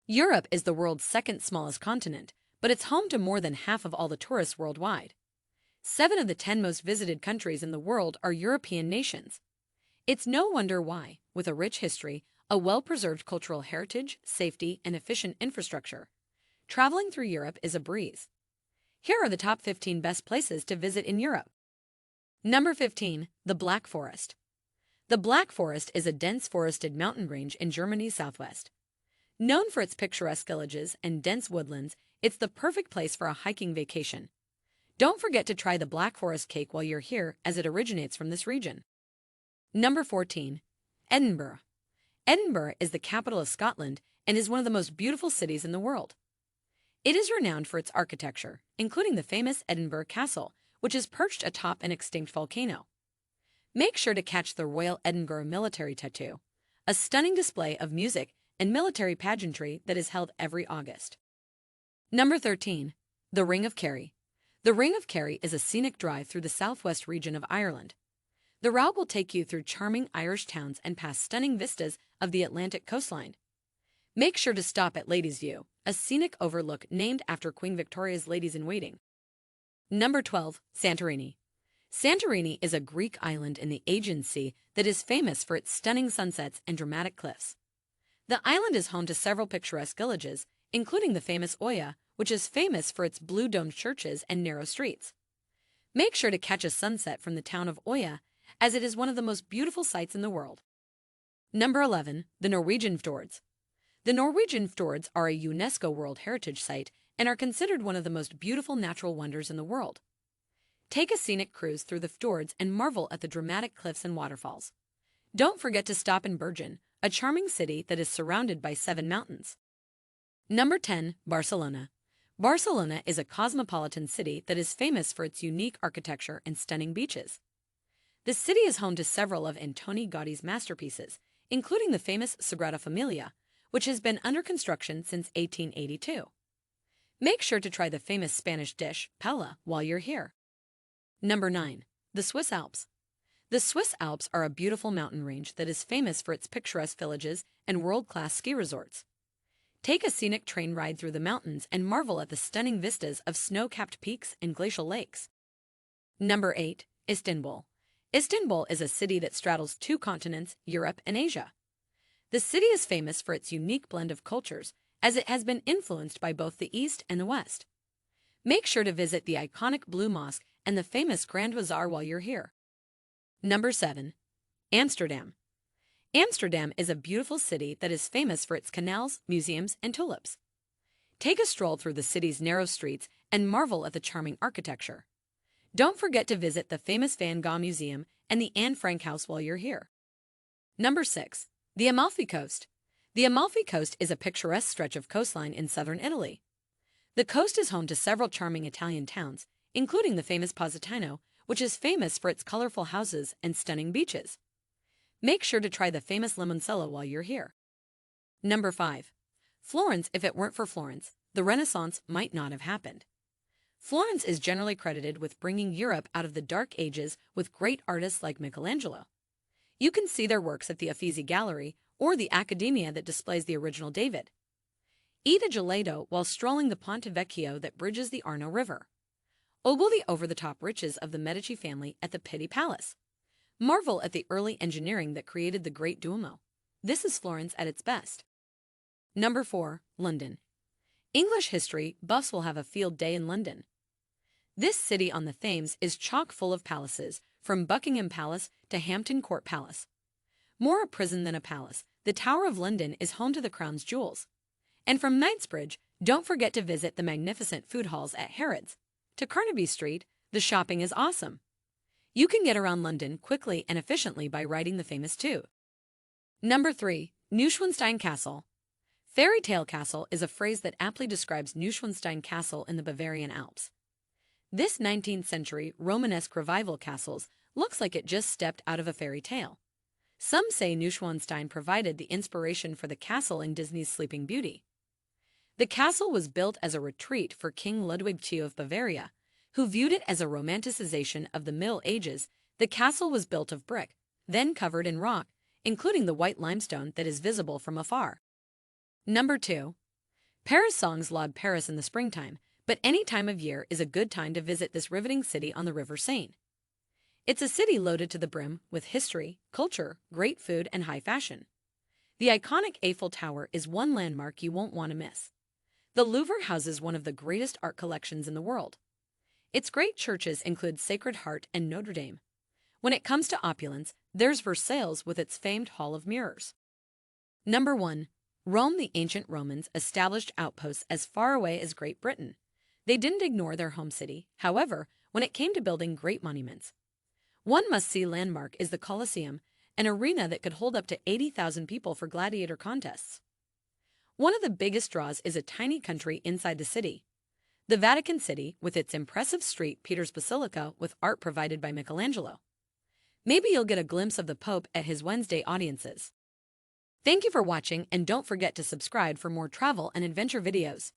Europe is the world's second smallest continent, but it's home to more than half of all the tourists worldwide. 7 of the 10 most visited countries in the world are European nations. It's no wonder why, with a rich history, a well-preserved cultural heritage, safety, and efficient infrastructure, traveling through Europe is a breeze. Here are the top 15 best places to visit in Europe. Number 15. The Black Forest. The Black Forest is a dense forested mountain range in Germany's southwest. Known for its picturesque villages and dense woodlands, it's the perfect place for a hiking vacation. Don't forget to try the Black Forest cake while you're here, as it originates from this region. Number 14. Edinburgh. Edinburgh is the capital of Scotland and is one of the most beautiful cities in the world. It is renowned for its architecture, including the famous Edinburgh Castle, which is perched atop an extinct volcano. Make sure to catch the Royal Edinburgh Military Tattoo, a stunning display of music and military pageantry that is held every August. Number 13. The Ring of Kerry. The Ring of Kerry is a scenic drive through the southwest region of Ireland. The route will take you through charming Irish towns and past stunning vistas of the Atlantic coastline. Make sure to stop at Ladies' View, a scenic overlook named after Queen Victoria's ladies-in-waiting. Number 12. Santorini. Santorini is a Greek island in the Aegean Sea that is famous for its stunning sunsets and dramatic cliffs. The island is home to several picturesque villages, including the famous Oia, which is famous for its blue-domed churches and narrow streets. Make sure to catch a sunset from the town of Oia, as it is one of the most beautiful sights in the world. Number 11. The Norwegian Fjords. The Norwegian Fjords are a UNESCO World Heritage Site and are considered one of the most beautiful natural wonders in the world. Take a scenic cruise through the fjords and marvel at the dramatic cliffs and waterfalls. Don't forget to stop in Bergen, a charming city that is surrounded by 7 mountains. Number 10. Barcelona. Barcelona is a cosmopolitan city that is famous for its unique architecture and stunning beaches. The city is home to several of Antoni Gaudi's masterpieces, including the famous Sagrada Familia, which has been under construction since 1882. Make sure to try the famous Spanish dish, paella, while you're here. Number 9. The Swiss Alps. The Swiss Alps are a beautiful mountain range that is famous for its picturesque villages and world-class ski resorts. Take a scenic train ride through the mountains and marvel at the stunning vistas of snow-capped peaks and glacial lakes. Number 8. Istanbul. Istanbul is a city that straddles 2 continents, Europe and Asia. The city is famous for its unique blend of cultures, as it has been influenced by both the East and the West. Make sure to visit the iconic Blue Mosque and the famous Grand Bazaar while you're here. Number 7. Amsterdam. Amsterdam is a beautiful city that is famous for its canals, museums, and tulips. Take a stroll through the city's narrow streets and marvel at the charming architecture. Don't forget to visit the famous Van Gogh Museum and the Anne Frank House while you're here. Number 6. The Amalfi Coast. The Amalfi Coast is a picturesque stretch of coastline in southern Italy. The coast is home to several charming Italian towns, including the famous Positano, which is famous for its colorful houses and stunning beaches. Make sure to try the famous limoncello while you're here. Number 5. Florence. If it weren't for Florence, the Renaissance might not have happened. Florence is generally credited with bringing Europe out of the Dark Ages with great artists like Michelangelo. You can see their works at the Uffizi Gallery or the Accademia that displays the original David. Eat a gelato while strolling the Ponte Vecchio that bridges the Arno River. Ogle the over-the-top riches of the Medici family at the Pitti Palace. Marvel at the early engineering that created the Great Duomo. This is Florence at its best. Number 4. London. English history buffs will have a field day in London. This city on the Thames is chock full of palaces, from Buckingham Palace to Hampton Court Palace. More a prison than a palace, the Tower of London is home to the crown's jewels. And from Knightsbridge, don't forget to visit the magnificent food halls at Harrods. To Carnaby Street, the shopping is awesome. You can get around London quickly and efficiently by riding the famous tube. Number 3. Neuschwanstein Castle. Fairy tale castle is a phrase that aptly describes Neuschwanstein Castle in the Bavarian Alps. This 19th century Romanesque revival castle looks like it just stepped out of a fairy tale. Some say Neuschwanstein provided the inspiration for the castle in Disney's Sleeping Beauty. The castle was built as a retreat for King Ludwig II of Bavaria, who viewed it as a romanticization of the Middle Ages. The castle was built of brick, then covered in rock, including the white limestone that is visible from afar. Number 2. Paris songs laud Paris in the springtime, but any time of year is a good time to visit this riveting city on the River Seine. It's a city loaded to the brim with history, culture, great food, and high fashion. The iconic Eiffel Tower is one landmark you won't want to miss. The Louvre houses one of the greatest art collections in the world. Its great churches include Sacred Heart and Notre Dame. When it comes to opulence, there's Versailles with its famed Hall of Mirrors. Number 1. Rome. The ancient Romans established outposts as far away as Great Britain. They didn't ignore their home city, however, when it came to building great monuments. One must-see landmark is the Colosseum, an arena that could hold up to 80,000 people for gladiator contests. One of the biggest draws is a tiny country inside the city. The Vatican City, with its impressive St. Peter's Basilica with art provided by Michelangelo. Maybe you'll get a glimpse of the Pope at his Wednesday audiences. Thank you for watching, and don't forget to subscribe for more travel and adventure videos.